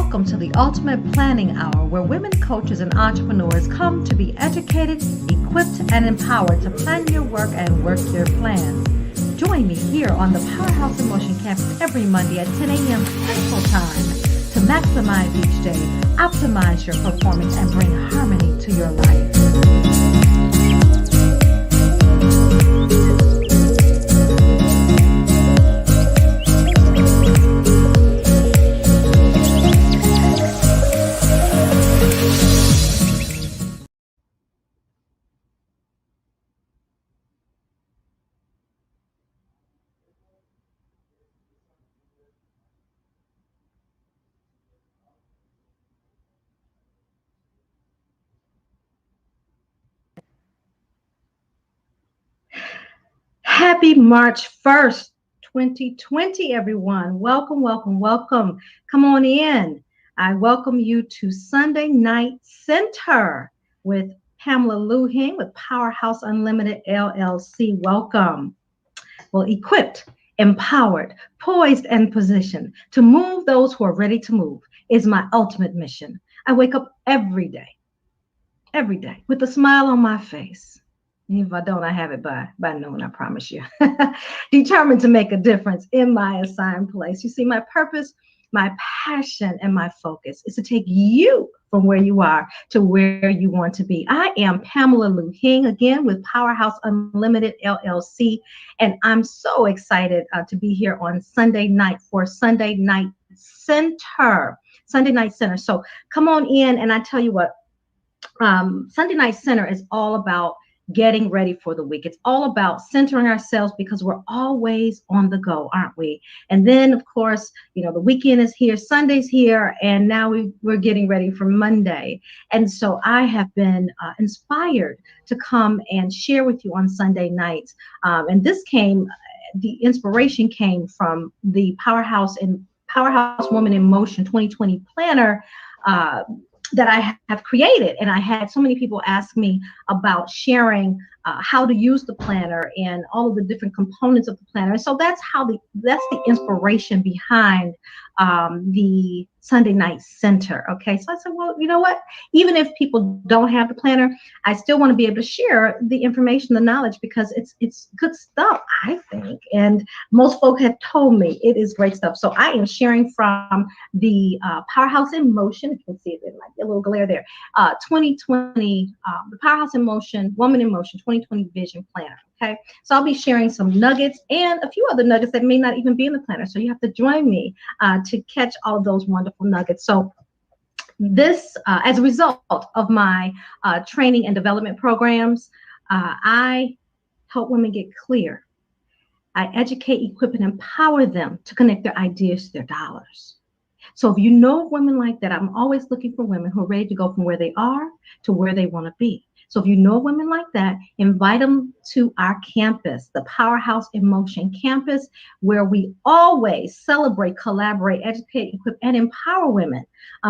Welcome to the Ultimate Planning Hour, where women coaches and entrepreneurs come to be educated, equipped, and empowered to plan your work and work your plans. Join me here on the Powerhouse in Motion campus every Monday at 10 a.m. Central Time to maximize each day, optimize your performance, and bring harmony to your life. Happy March 1st, 2020, everyone. Welcome, welcome, welcome. Come on in. I welcome you to Sunday Night Center with Pamela Lue-Hing with Powerhouse Unlimited LLC. Welcome. Well, equipped, empowered, poised, and positioned to move those who are ready to move is my ultimate mission. I wake up every day with a smile on my face. If I don't, I have it by noon, I promise you. Determined to make a difference in my assigned place. You see, my purpose, my passion, and my focus is to take you from where you are to where you want to be. I am Pamela Lue-Hing, again, with Powerhouse Unlimited LLC, and I'm so excited to be here on Sunday night for Sunday Night Center. Sunday Night Center. So come on in, and I tell you what, Sunday Night Center is all about getting ready for the week. It's all about centering ourselves because we're always on the go, aren't we? And then, of course, you know, the weekend is here, Sunday's here, and now we're getting ready for Monday. And so I have been inspired to come and share with you on Sunday nights. And the inspiration came from the Powerhouse Woman in Motion 2020 planner that I have created. And I had so many people ask me about sharing how to use the planner and all of the different components of the planner. And so that's the inspiration behind the Sunday Night Center. Okay, so I said, well, you know what? Even if people don't have the planner, I still want to be able to share the information, the knowledge, because it's good stuff, I think. And most folk have told me it is great stuff. So I am sharing from the Powerhouse in Motion. You can see it, there might be a little glare there. 2020, the Powerhouse in Motion, Woman in Motion 2020 Vision Planner. Okay, so I'll be sharing some nuggets and a few other nuggets that may not even be in the planner. So you have to join me to catch all of those wonderful nuggets. So this, as a result of my training and development programs, I help women get clear. I educate, equip, and empower them to connect their ideas to their dollars. So if you know women like that, I'm always looking for women who are ready to go from where they are to where they want to be. So if you know women like that, invite them to our campus, the Powerhouse in Motion campus, where we always celebrate, collaborate, educate, equip, and empower women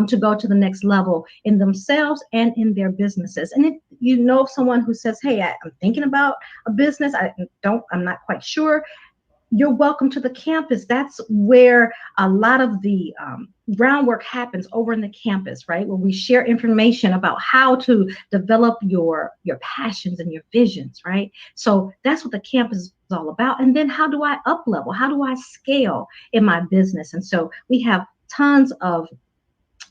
to go to the next level in themselves and in their businesses. And if you know of someone who says, hey, I'm thinking about a business, I'm not quite sure, you're welcome to the campus. That's where a lot of the groundwork happens, over in the campus, right? Where we share information about how to develop your passions and your visions, right? So that's what the campus is all about. And then how do I up level? How do I scale in my business? And so we have tons of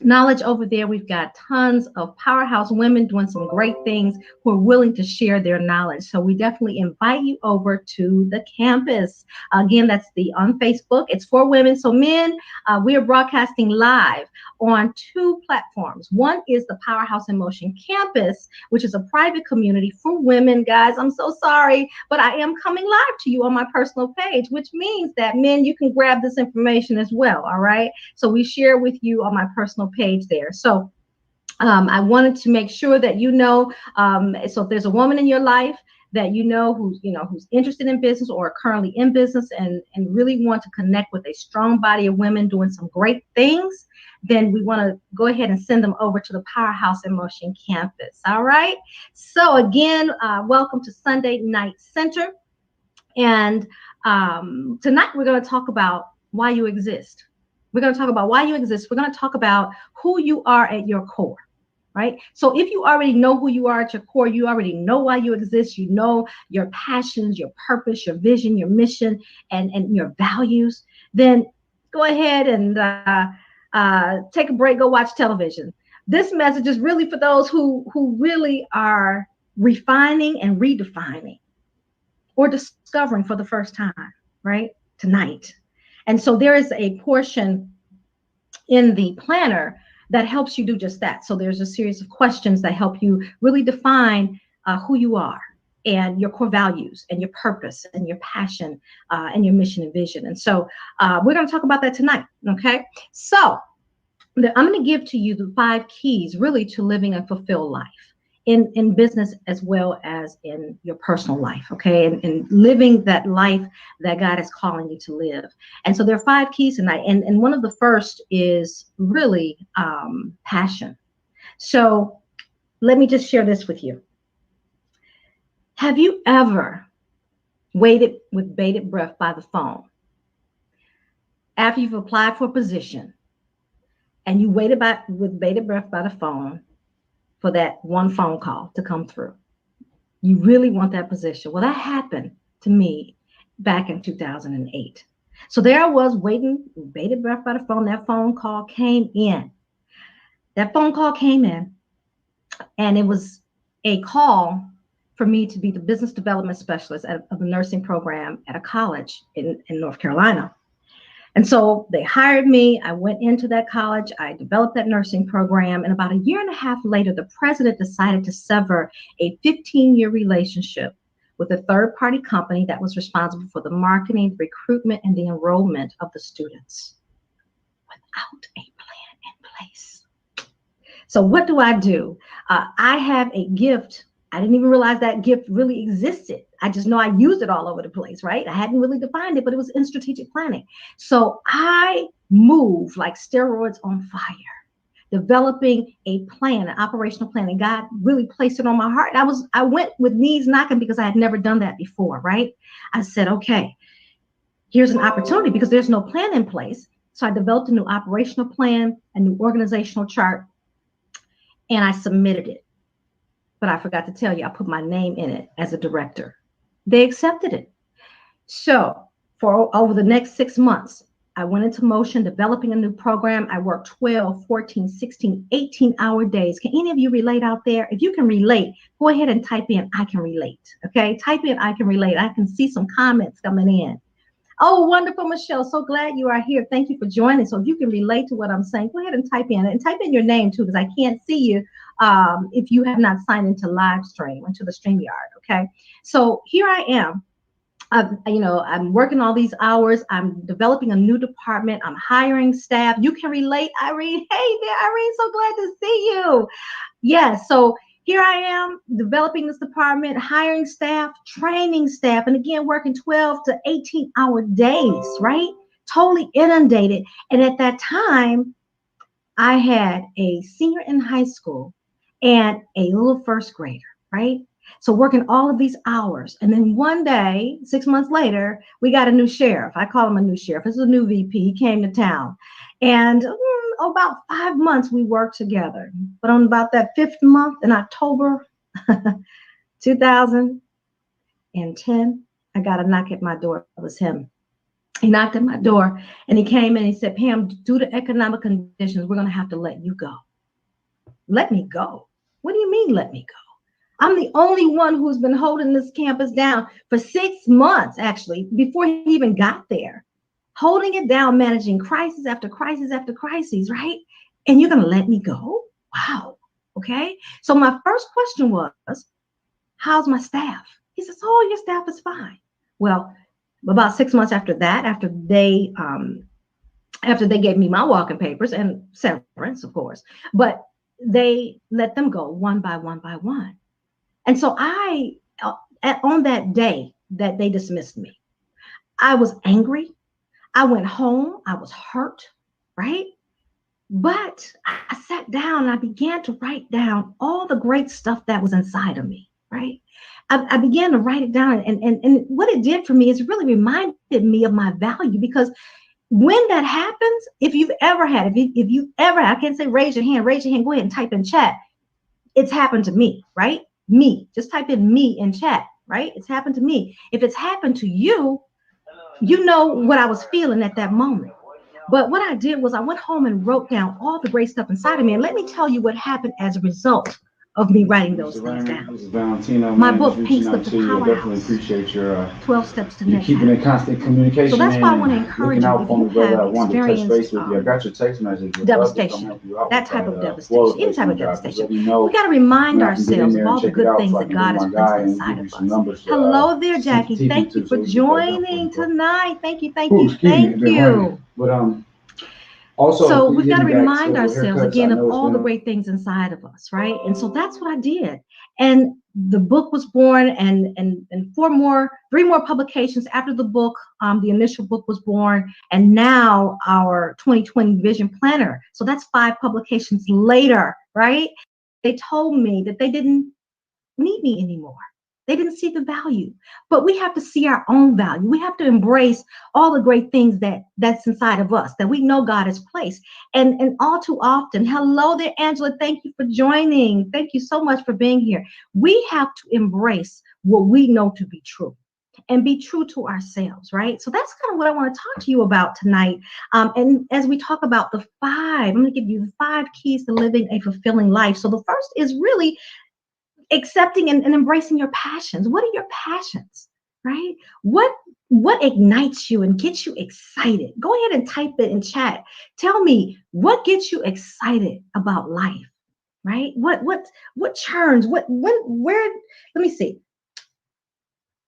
knowledge over there. We've got tons of powerhouse women doing some great things who are willing to share their knowledge. So we definitely invite you over to the campus. Again, that's on Facebook. It's for women. So men, we are broadcasting live on two platforms. One is the Powerhouse in Motion campus, which is a private community for women. Guys, I'm so sorry, but I am coming live to you on my personal page, which means that men, you can grab this information as well. All right. So we share with you on my personal page there. So I wanted to make sure that you know, so if there's a woman in your life that who's interested in business or currently in business and really want to connect with a strong body of women doing some great things, then we want to go ahead and send them over to the Powerhouse in Motion campus. All right. So again, welcome to Sunday Night Center. And tonight we're going to talk about why you exist. We're going to talk about why you exist. We're going to talk about who you are at your core. Right. So if you already know who you are at your core, you already know why you exist, you know your passions, your purpose, your vision, your mission, and your values, then go ahead and take a break, go watch television. This message is really for those who really are refining and redefining or discovering for the first time, right? Tonight. And so there is a portion in the planner that helps you do just that. So there's a series of questions that help you really define who you are and your core values and your purpose and your passion and your mission and vision. And so we're going to talk about that tonight. Okay. So I'm going to give to you the 5 keys really to living a fulfilled life in business as well as in your personal life, okay, and living that life that God is calling you to live. And so there are 5 keys tonight, and one of the first is really passion. So let me just share this with you. Have you ever waited with bated breath by the phone after you've applied for a position, and you waited with bated breath by the phone for that one phone call to come through? You really want that position. Well, that happened to me back in 2008. So there I was waiting, bated breath by the phone. That phone call came in. That phone call came in, and it was a call for me to be the business development specialist of the nursing program at a college in North Carolina. And so they hired me. I went into that college. I developed that nursing program. And about a year and a half later, the president decided to sever a 15-year relationship with a third-party company that was responsible for the marketing, recruitment, and the enrollment of the students without a plan in place. So what do? I have a gift. I didn't even realize that gift really existed. I just know I used it all over the place, right? I hadn't really defined it, but it was in strategic planning. So I moved like steroids on fire, developing a plan, an operational plan, and God really placed it on my heart. I went with knees knocking because I had never done that before, right? I said, okay, here's an opportunity because there's no plan in place. So I developed a new operational plan, a new organizational chart, and I submitted it. But I forgot to tell you, I put my name in it as a director. They accepted it. So for over the next 6 months, I went into motion developing a new program. I worked 12, 14, 16, 18-hour days. Can any of you relate out there? If you can relate, go ahead and type in, I can relate. Okay, type in, I can relate. I can see some comments coming in. Oh, wonderful, Michelle. So glad you are here. Thank you for joining. So if you can relate to what I'm saying, go ahead and type in your name too, because I can't see you if you have not signed into live stream, into the StreamYard. Okay. So here I am. I'm working all these hours. I'm developing a new department. I'm hiring staff. You can relate, Irene. Hey there, Irene. So glad to see you. Yes. So here I am developing this department, hiring staff, training staff, and again, working 12 to 18-hour days, right? Totally inundated. And at that time, I had a senior in high school and a little first grader, right? So working all of these hours. And then one day, 6 months later, we got a new sheriff. I call him a new sheriff. This is a new VP. He came to town. And about 5 months we worked together. But on about that 5th month in October 2010, I got a knock at my door. It was him. He knocked at my door and he came in and he said, Pam, due to economic conditions, we're going to have to let you go. Let me go? What do you mean, let me go? I'm the only one who's been holding this campus down for 6 months, actually, before he even got there. Holding it down, managing crisis after crisis after crisis, right? And you're going to let me go? Wow. Okay. So my first question was, how's my staff? He says, oh, your staff is fine. Well, about 6 months after that, after they gave me my walking papers and severance, of course, but they let them go one by one by one. And so on that day that they dismissed me, I was angry. I went home. I was hurt, right? But I sat down and I began to write down all the great stuff that was inside of me, right? I began to write it down. And what it did for me is it really reminded me of my value, because when that happens, if you've ever had, if you ever, I can't say raise your hand, go ahead and type in chat. It's happened to me, right? Me, just type in me in chat, right? It's happened to me. If it's happened to you, you know what I was feeling at that moment. But what I did was I went home and wrote down all the great stuff inside of me. And let me tell you what happened as a result of me writing those Mr. things Raymond, down. this is Valentino, My man. Just book, Pink reaching Slip out to to you. I definitely Powerhouse, appreciate 12 Steps to the you Next keeping in Happiness. constant So communication, that's why I man, want to and encourage looking you, out if for me, you brother. have I wanted to touch experienced base with you. I got your text message. Would love to come devastation, help you out that with type that of devastation, floor any type placement of job. Just devastation, let me we know got to remind when I can get in ourselves of there and all the check it good out, things so I that can get God has my placed guy and inside give of you some us. numbers to Hello there, send to Jackie. Thank you TP2, for so we can get that done for you, joining bro. tonight. Thank you, thank Ooh, you, excuse me, thank it's been raining. you. But also, So please we've hit got to me back. remind Schedule ourselves haircuts. I again of know it's all the been great things inside of us, right? And so that's what I did. And the book was born, and three more publications after the book. The initial book was born, and now our 2020 Vision Planner. So that's five publications later, right? They told me that they didn't need me anymore. They didn't see the value. But we have to see our own value. We have to embrace all the great things that's inside of us that we know God has placed. And all too often, hello there, Angela. Thank you for joining. Thank you so much for being here. We have to embrace what we know to be true and be true to ourselves, right? So that's kind of what I want to talk to you about tonight. And as we talk about the five, I'm going to give you the five keys to living a fulfilling life. So the first is really accepting and embracing your passions. What are your passions, right? What ignites you and gets you excited? Go ahead and type it in chat. Tell me what gets you excited about life, right? What churns? What when where? Let me see.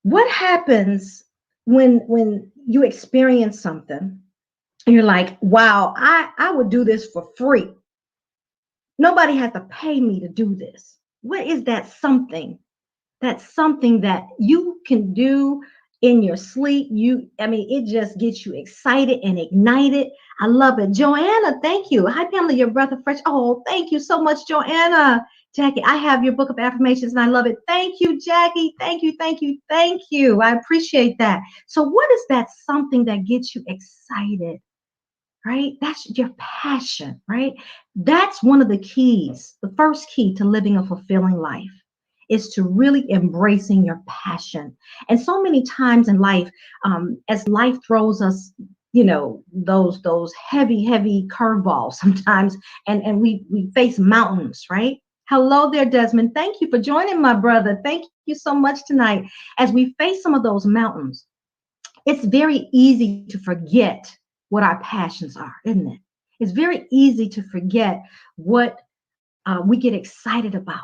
What happens when you experience something and you're like, wow, I would do this for free. Nobody has to pay me to do this. What is that something? That's something that you can do in your sleep. I mean, it just gets you excited and ignited. I love it. Joanna, thank you. Hi, Pamela, your brother fresh. Oh, thank you so much, Joanna. Jackie, I have your book of affirmations and I love it. Thank you, Jackie. Thank you, thank you, thank you. I appreciate that. So, what is that something that gets you excited? Right? That's your passion, right? That's one of the keys. The first key to living a fulfilling life is to really embracing your passion. And so many times in life, as life throws us, those heavy curveballs sometimes, and we face mountains, right? Hello there, Desmond. Thank you for joining, my brother. Thank you so much tonight. As we face some of those mountains, it's very easy to forget what our passions are, isn't it? It's very easy to forget what we get excited about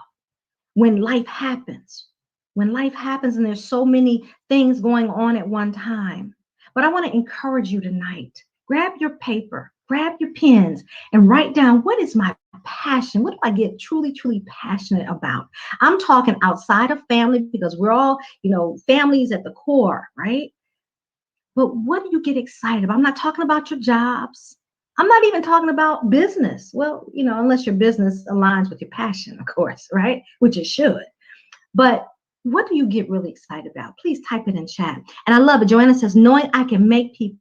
when life happens. When life happens and there's so many things going on at one time. But I want to encourage you tonight. Grab your paper, grab your pens, and write down what is my passion? What do I get truly passionate about? I'm talking outside of family because we're all, families at the core, right? But what do you get excited about? I'm not talking about your jobs. I'm not even talking about business. Well, unless your business aligns with your passion, of course, right? Which it should. But what do you get really excited about? Please type it in chat. And I love it. Joanna says, knowing I can make people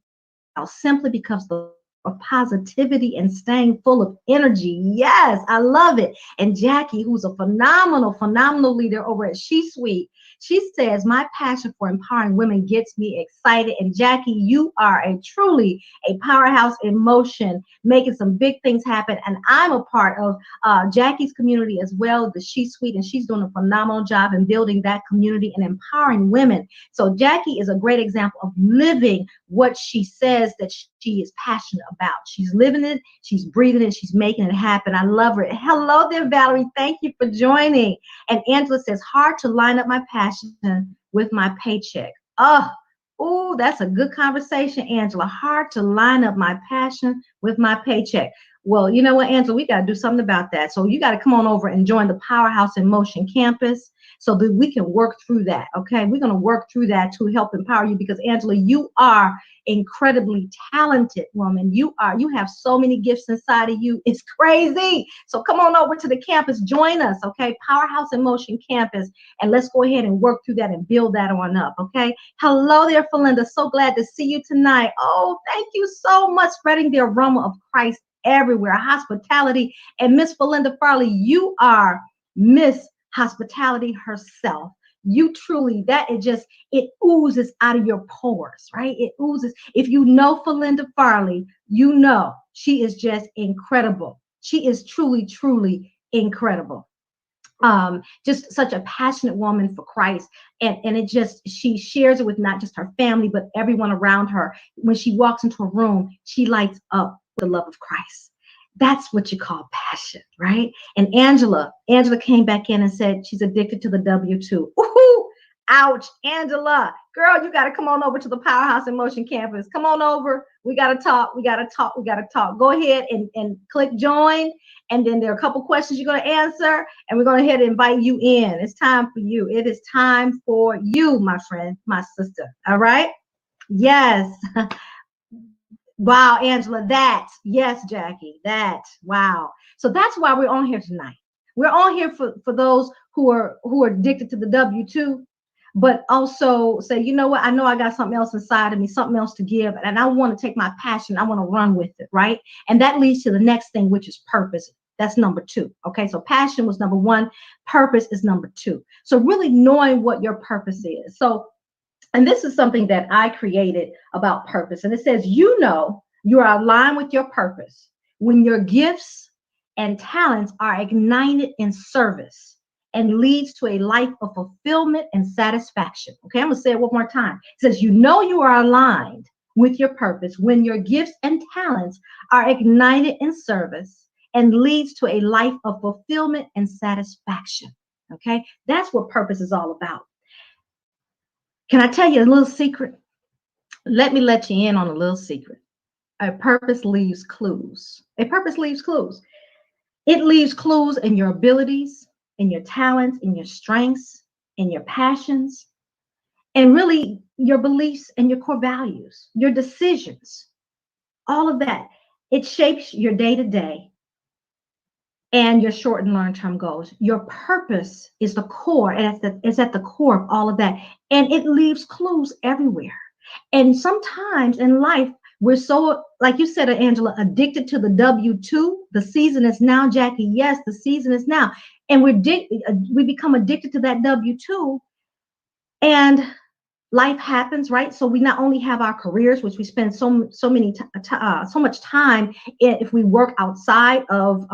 smile simply because of positivity and staying full of energy. Yes, I love it. And Jackie, who's a phenomenal leader over at She Sweet, she says, my passion for empowering women gets me excited. And Jackie, you are truly a powerhouse in motion, making some big things happen. And I'm a part of Jackie's community as well, the She Suite, and she's doing a phenomenal job in building that community and empowering women. So Jackie is a great example of living what she says that she is passionate about. She's living it, she's breathing it, she's making it happen. I love her. Hello there, Valerie. Thank you for joining. And Angela says, hard to line up my passion with my paycheck. Oh, that's a good conversation, Angela. Hard to line up my passion with my paycheck. Well, you know what, Angela, we got to do something about that. So you got to come on over and join the Powerhouse in Motion campus so that we can work through that. Okay. We're going to work through that to help empower you because, Angela, you are incredibly talented woman. You have so many gifts inside of you. It's crazy. So come on over to the campus, join us. Okay. Powerhouse in Motion campus. And let's go ahead and work through that and build that on up. Okay. Hello there, Felinda. So glad to see you tonight. Oh, thank you so much, spreading the aroma of Christ everywhere. Hospitality. And Miss Belinda Farley, you are Miss Hospitality herself. You truly, that it just, it oozes out of your pores, right? It oozes. If you know Felinda Farley, you know she is just incredible. She is truly, truly incredible. Just such a passionate woman for Christ. And it just, she shares it with not just her family, but everyone around her. When she walks into a room, she lights up the love of Christ. That's what you call passion, right? And Angela came back in and said she's addicted to the W-2. Ooh, ouch, Angela. Girl, you got to come on over to the Powerhouse in Motion campus. Come on over. We got to talk. We got to talk. We got to talk. Go ahead and click join. And then there are a couple questions you're going to answer. And we're going to ahead and invite you in. It's time for you. It is time for you, my friend, my sister. All right? Yes. Wow, Angela, that. Yes, Jackie, that. Wow. So that's why we're on here tonight. We're on here for those who are addicted to the W-2, but also say, you know what? I know I got something else inside of me, something else to give, and I want to take my passion. I want to run with it, right? And that leads to the next thing, which is purpose. That's number 2. Okay, so passion was number 1. Purpose is number 2. So really knowing what your purpose is. So, and this is something that I created about purpose. And it says, you know, you are aligned with your purpose when your gifts and talents are ignited in service and leads to a life of fulfillment and satisfaction. Okay, I'm going to say it one more time. It says, you know, you are aligned with your purpose when your gifts and talents are ignited in service and leads to a life of fulfillment and satisfaction. Okay, that's what purpose is all about. Can I tell you a little secret? Let me let you in on a little secret. A purpose leaves clues. A purpose leaves clues. It leaves clues in your abilities, in your talents, in your strengths, in your passions, and really your beliefs and your core values, your decisions, all of that. It shapes your day-to-day and your short and long-term goals. Your purpose is the core, and it's at the core of all of that. And it leaves clues everywhere. And sometimes in life, we're so, like you said, Angela, addicted to the W-2. The season is now, Jackie. Yes, the season is now. And we become addicted to that W-2. And life happens, right? So we not only have our careers, which we spend so much time in, if we work outside of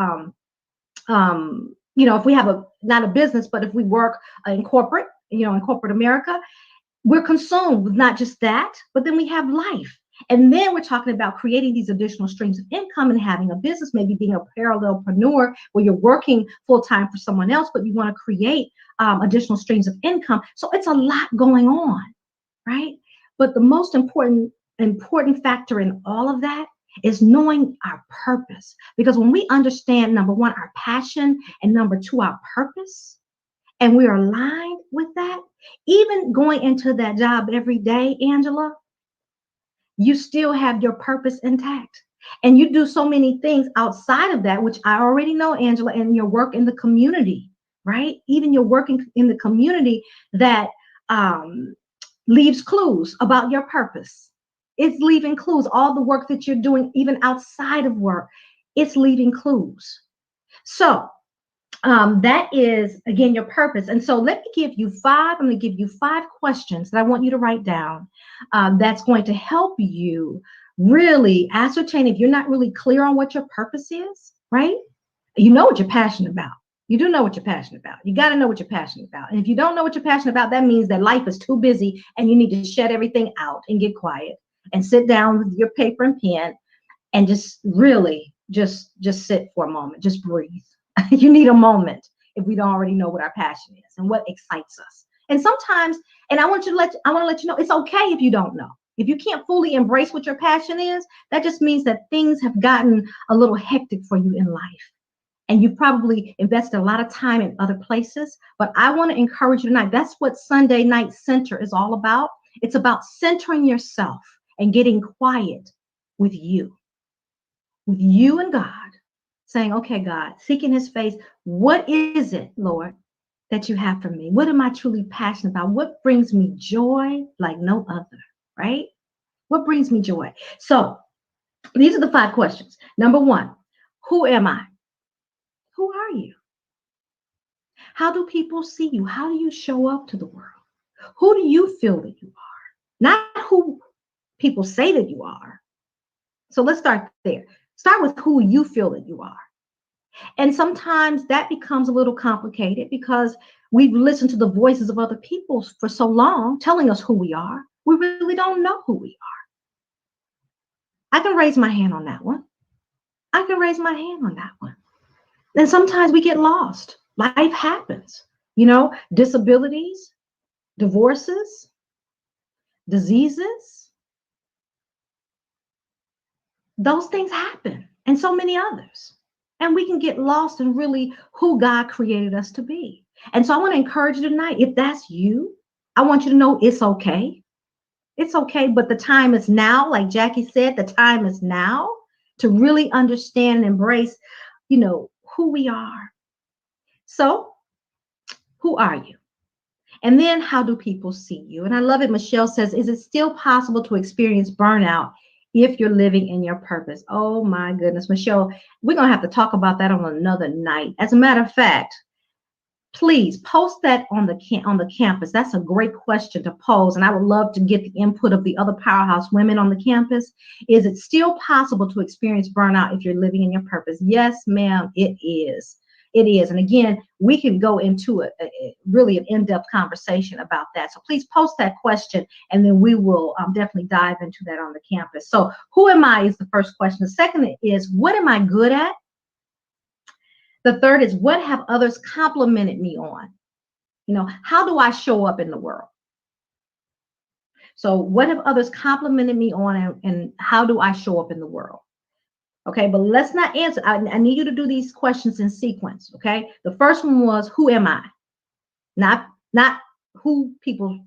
if we have not a business, but if we work in corporate, in corporate America, we're consumed with not just that, but then we have life. And then we're talking about creating these additional streams of income and having a business, maybe being a parallelpreneur where you're working full time for someone else, but you want to create additional streams of income. So it's a lot going on, right? But the most important factor in all of that is knowing our purpose. Because when we understand, number 1, our passion, and number 2, our purpose, and we're aligned with that, even going into that job every day, Angela, you still have your purpose intact. And you do so many things outside of that, which I already know, Angela, and your work in the community, right? Even your work in the community that leaves clues about your purpose. It's leaving clues. All the work that you're doing, even outside of work, it's leaving clues. So that is, again, your purpose. And so let me give you 5. I'm going to give you 5 questions that I want you to write down. That's going to help you really ascertain if you're not really clear on what your purpose is, right? You know what you're passionate about. You do know what you're passionate about. You got to know what you're passionate about. And if you don't know what you're passionate about, that means that life is too busy and you need to shut everything out and get quiet and sit down with your paper and pen and just really just sit for a moment. Just breathe. You need a moment if we don't already know what our passion is and what excites us. And sometimes, and I want to let you know, it's okay if you don't know. If you can't fully embrace what your passion is, that just means that things have gotten a little hectic for you in life. And you probably invested a lot of time in other places. But I want to encourage you tonight. That's what Sunday Night Center is all about. It's about centering yourself and getting quiet with you and God, saying, okay, God, seeking his face. What is it, Lord, that you have for me? What am I truly passionate about? What brings me joy like no other, right? What brings me joy? So these are the 5 questions. Number 1, who am I? Who are you? How do people see you? How do you show up to the world? Who do you feel that you are? Not who people say that you are. So let's start there. Start with who you feel that you are. And sometimes that becomes a little complicated because we've listened to the voices of other people for so long telling us who we are. We really don't know who we are. I can raise my hand on that one. I can raise my hand on that one. And sometimes we get lost. Life happens. Disabilities, divorces, diseases, those things happen, and so many others. And we can get lost in really who God created us to be. And so I want to encourage you tonight, if that's you, I want you to know it's okay. It's okay, but the time is now. Like Jackie said, the time is now to really understand and embrace, who we are. So, who are you? And then how do people see you? And I love it. Michelle says, is it still possible to experience burnout if you're living in your purpose? Oh my goodness, Michelle, we're going to have to talk about that on another night. As a matter of fact, please post that on the campus. That's a great question to pose. And I would love to get the input of the other powerhouse women on the campus. Is it still possible to experience burnout if you're living in your purpose? Yes, ma'am, it is. It is. And again, we can go into really an in-depth conversation about that. So please post that question and then we will definitely dive into that on the campus. So who am I is the first question. The second is, what am I good at? The third is, what have others complimented me on? How do I show up in the world? So what have others complimented me on and how do I show up in the world? Okay, but let's not answer. I need you to do these questions in sequence. Okay, the first one was, who am I? Not who people,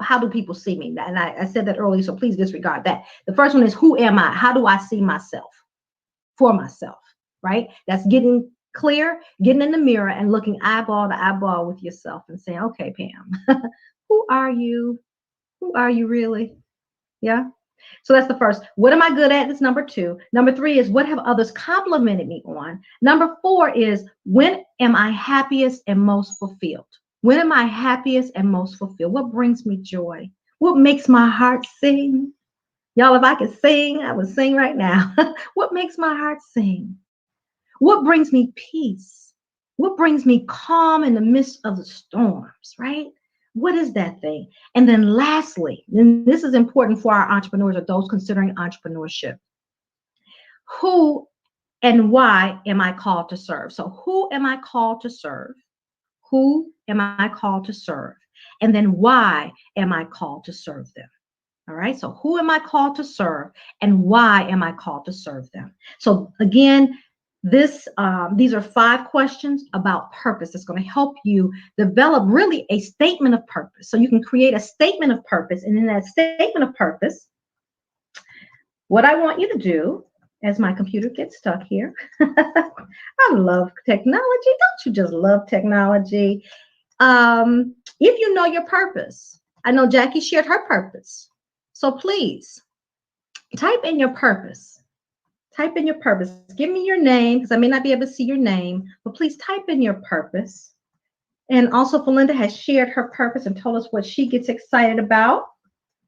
how do people see me? And I said that earlier, so please disregard that. The first one is, who am I? How do I see myself for myself? Right? That's getting clear, getting in the mirror and looking eyeball to eyeball with yourself and saying, okay, Pam, who are you? Who are you really? Yeah. So that's the first. What am I good at? That's number 2. Number 3 is, what have others complimented me on? Number 4 is, when am I happiest and most fulfilled? When am I happiest and most fulfilled? What brings me joy? What makes my heart sing? Y'all, if I could sing, I would sing right now. What makes my heart sing? What brings me peace? What brings me calm in the midst of the storms, right? What is that thing? And then lastly, and this is important for our entrepreneurs or those considering entrepreneurship, who and why am I called to serve? So who am I called to serve? Who am I called to serve? And then why am I called to serve them? All right. So who am I called to serve and why am I called to serve them? So again, these are 5 questions about purpose. It's going to help you develop really a statement of purpose. So you can create a statement of purpose. And in that statement of purpose, what I want you to do, as my computer gets stuck here, I love technology. Don't you just love technology? If you know your purpose, I know Jackie shared her purpose. So please type in your purpose. Type in your purpose. Give me your name because I may not be able to see your name, but please type in your purpose. And also, Felinda has shared her purpose and told us what she gets excited about.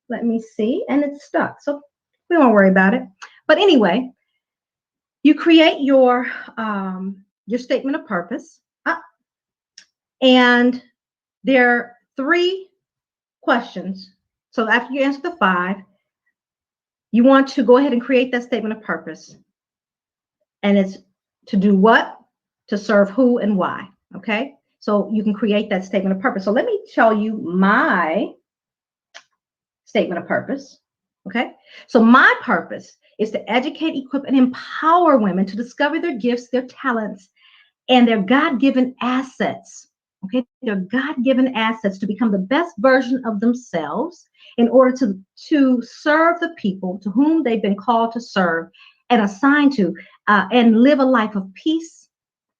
Let me see. And it's stuck. So we won't worry about it. But anyway, you create your statement of purpose. And there are 3 questions. So after you answer the 5, you want to go ahead and create that statement of purpose. And it's to do what? To serve who and why. Okay. So you can create that statement of purpose. So let me tell you my statement of purpose. Okay. So my purpose is to educate, equip, and empower women to discover their gifts, their talents, and their God-given assets. Okay, their God-given assets to become the best version of themselves in order to serve the people to whom they've been called to serve and assigned to, and live a life of peace,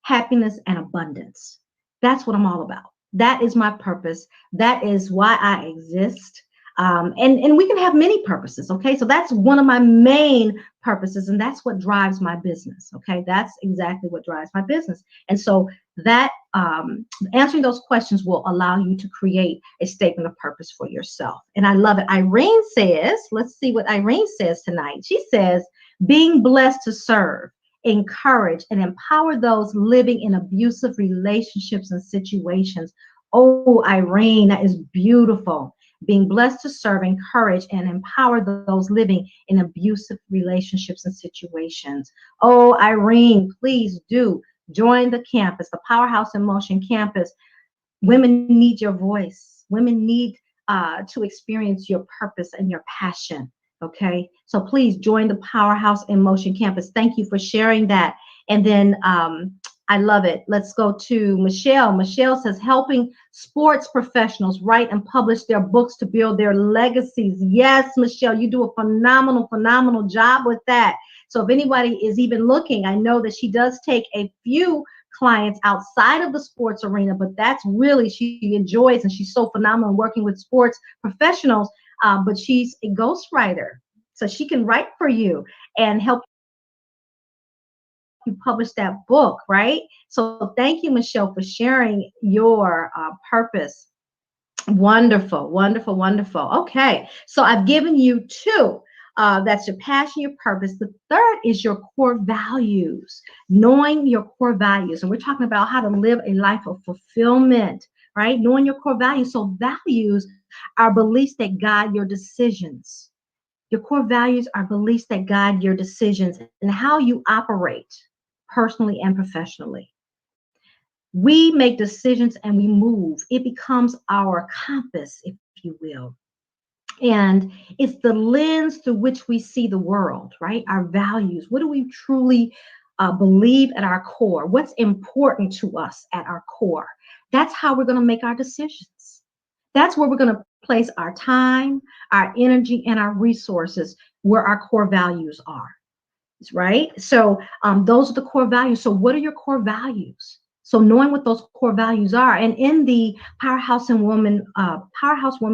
happiness, and abundance. That's what I'm all about. That is my purpose. That is why I exist. And we can have many purposes. Okay. So that's one of my main purposes. And that's what drives my business. Okay. That's exactly what drives my business. And so that answering those questions will allow you to create a statement of purpose for yourself. And I love it. Irene says, let's see what Irene says tonight. She says, being blessed to serve, encourage, and empower those living in abusive relationships and situations. Oh, Irene, that is beautiful. Being blessed to serve, encourage, and empower those living in abusive relationships and situations. Oh, Irene, please do join the campus, the Powerhouse in Motion campus. Women need your voice. Women need to experience your purpose and your passion. Okay, so please join the Powerhouse in Motion campus. Thank you for sharing that. And then I love it. Let's go to Michelle. Michelle says, helping sports professionals write and publish their books to build their legacies. Yes, Michelle, you do a phenomenal, phenomenal job with that. So if anybody is even looking, I know that she does take a few clients outside of the sports arena, but that's really, she enjoys, and she's so phenomenal working with sports professionals. But she's a ghostwriter, so she can write for you and help you publish that book, right? So thank you, Michelle, for sharing your purpose. Wonderful, wonderful, wonderful. Okay, so I've given you two. That's your passion, your purpose. The third is your core values, knowing your core values. And we're talking about how to live a life of fulfillment, right? Knowing your core values. So values are beliefs that guide your decisions. Your core values are beliefs that guide your decisions and how you operate personally and professionally. We make decisions and we move. It becomes our compass, if you will. And it's the lens through which we see the world, right? Our values. What do we truly believe at our core? What's important to us at our core? That's how we're going to make our decisions. That's where we're going to place our time, our energy, and our resources, where our core values are, right? So those are the core values. So what are your core values? So knowing what those core values are, and in the Powerhouse Woman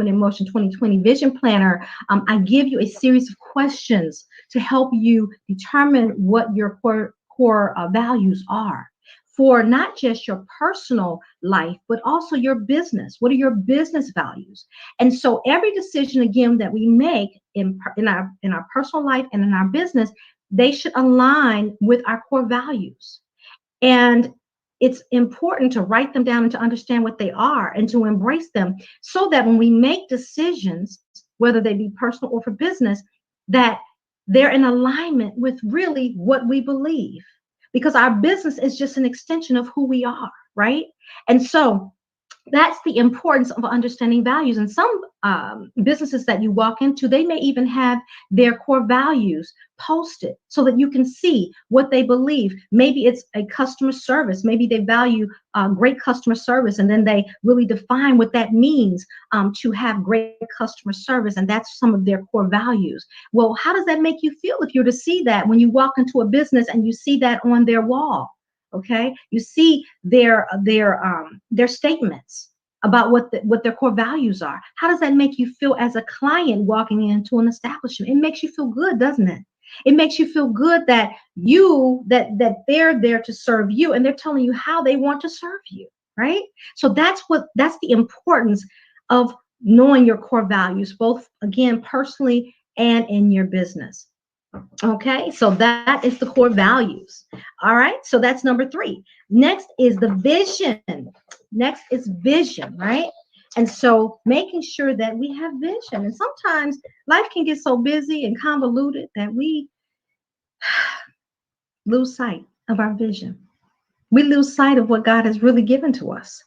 in Motion 2020 Vision Planner, I give you a series of questions to help you determine what your core values are for not just your personal life, but also your business. What are your business values? And so every decision, again, that we make in our personal life and in our business, they should align with our core values. And it's important to write them down and to understand what they are and to embrace them, so that when we make decisions, whether they be personal or for business, that they're in alignment with really what we believe. Because our business is just an extension of who we are, right? And so that's the importance of understanding values. And some businesses that you walk into, they may even have their core values posted so that you can see what they believe. Maybe it's a customer service. Maybe they value great customer service, and then they really define what that means to have great customer service. And that's some of their core values. Well, how does that make you feel if you're to see that when you walk into a business and you see that on their wall? Okay, you see their statements about what their core values are. How does that make you feel as a client walking into an establishment? It makes you feel good, doesn't it? It makes you feel good that that they're there to serve you, and they're telling you how they want to serve you, right? So that's the importance of knowing your core values, both again personally and in your business. Okay, so that is the core values. All right, so that's number three. Next is the vision. Next is vision, right? And so making sure that we have vision. And sometimes life can get so busy and convoluted that we lose sight of our vision. We lose sight of what God has really given to us.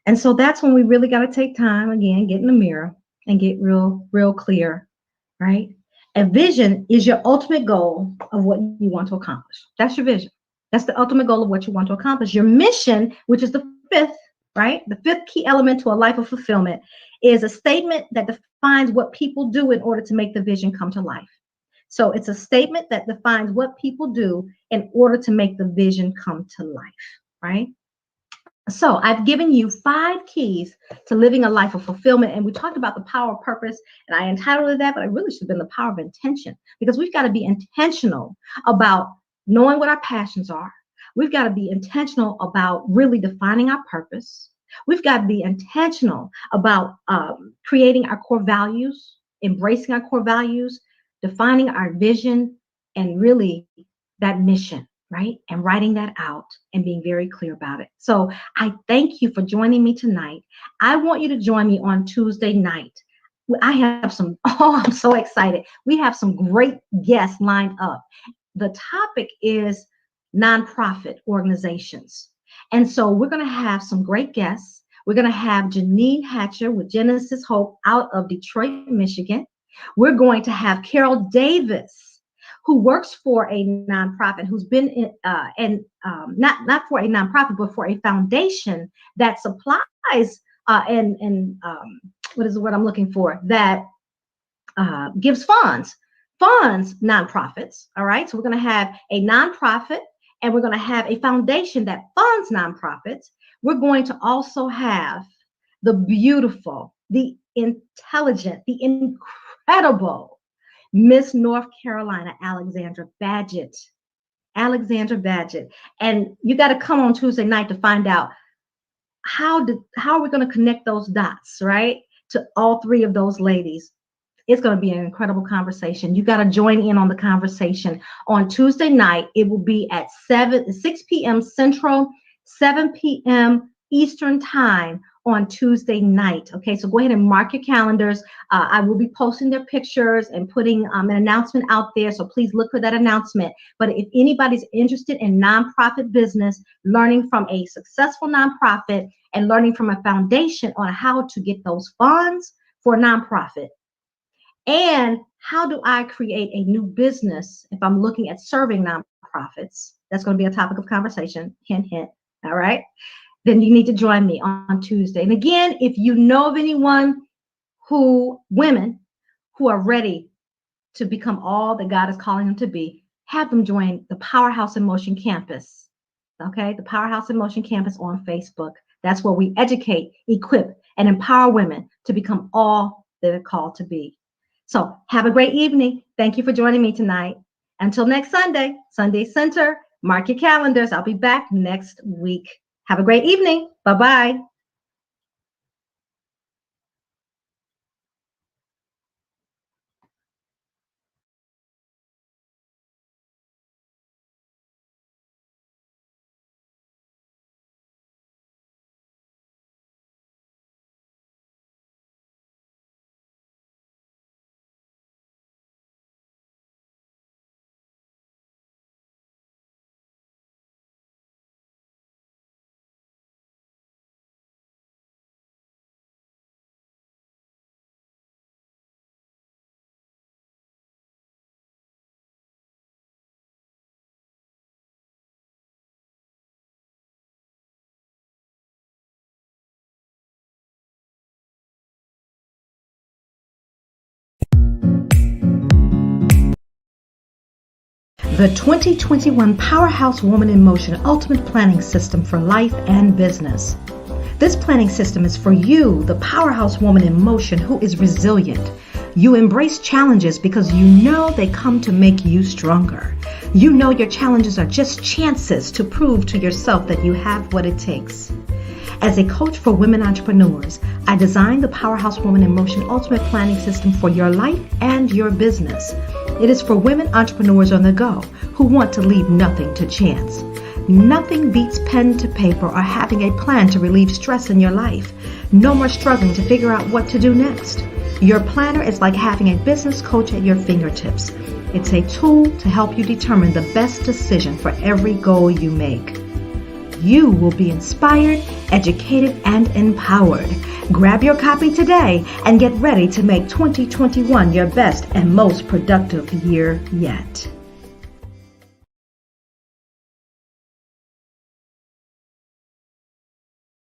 And so that's when we really got to take time again, get in the mirror and get real clear, right? A vision is your ultimate goal of what you want to accomplish. That's your vision. That's the ultimate goal of what you want to accomplish. Your mission, which is the fifth, right? The fifth key element to a life of fulfillment is a statement that defines what people do in order to make the vision come to life. So it's a statement that defines what people do in order to make the vision come to life, right? So I've given you 5 keys to living a life of fulfillment. And we talked about the power of purpose, and I entitled it that, but I really should have been the power of intention, because we've got to be intentional about knowing what our passions are. We've got to be intentional about really defining our purpose. We've got to be intentional about creating our core values, embracing our core values, defining our vision, and really that mission, right? And writing that out and being very clear about it. So I thank you for joining me tonight. I want you to join me on Tuesday night. I have some, oh, I'm so excited. We have some great guests lined up. The topic is nonprofit organizations. And so we're going to have some great guests. We're going to have Janine Hatcher with Genesis Hope out of Detroit, Michigan. We're going to have Carol Davis, who works for a nonprofit, who's been not for a nonprofit, but for a foundation that supplies and what is the word I'm looking for? That gives funds nonprofits. All right. So we're going to have a nonprofit, and we're going to have a foundation that funds nonprofits. We're going to also have the beautiful, the intelligent, the incredible Miss North Carolina, Alexandra Badgett. And you got to come on Tuesday night to find out how are we going to connect those dots, right? To all 3 of those ladies. It's going to be an incredible conversation. You got to join in on the conversation on Tuesday night. It will be at 6 p.m. Central, 7 p.m. Eastern time on Tuesday night. Okay, so go ahead and mark your calendars. I will be posting their pictures and putting an announcement out there. So please look for that announcement. But if anybody's interested in nonprofit business, learning from a successful nonprofit and learning from a foundation on how to get those funds for a nonprofit, and how do I create a new business if I'm looking at serving nonprofits, that's going to be a topic of conversation. Hint, hint. All right. Then you need to join me on Tuesday. And again, if you know of anyone women who are ready to become all that God is calling them to be, have them join the Powerhouse in Motion Campus. Okay, the Powerhouse in Motion Campus on Facebook. That's where we educate, equip, and empower women to become all that they're called to be. So have a great evening. Thank you for joining me tonight. Until next Sunday, Sunday Center, mark your calendars. I'll be back next week. Have a great evening. Bye-bye. The 2021 Powerhouse Woman in Motion Ultimate Planning System for Life and Business. This planning system is for you, the powerhouse woman in motion who is resilient. You embrace challenges because you know they come to make you stronger. You know your challenges are just chances to prove to yourself that you have what it takes. As a coach for women entrepreneurs, I designed the Powerhouse Woman in Motion Ultimate Planning System for your life and your business. It is for women entrepreneurs on the go who want to leave nothing to chance. Nothing beats pen to paper or having a plan to relieve stress in your life. No more struggling to figure out what to do next. Your planner is like having a business coach at your fingertips. It's a tool to help you determine the best decision for every goal you make. You will be inspired, educated, and empowered. Grab your copy today and get ready to make 2021 your best and most productive year yet.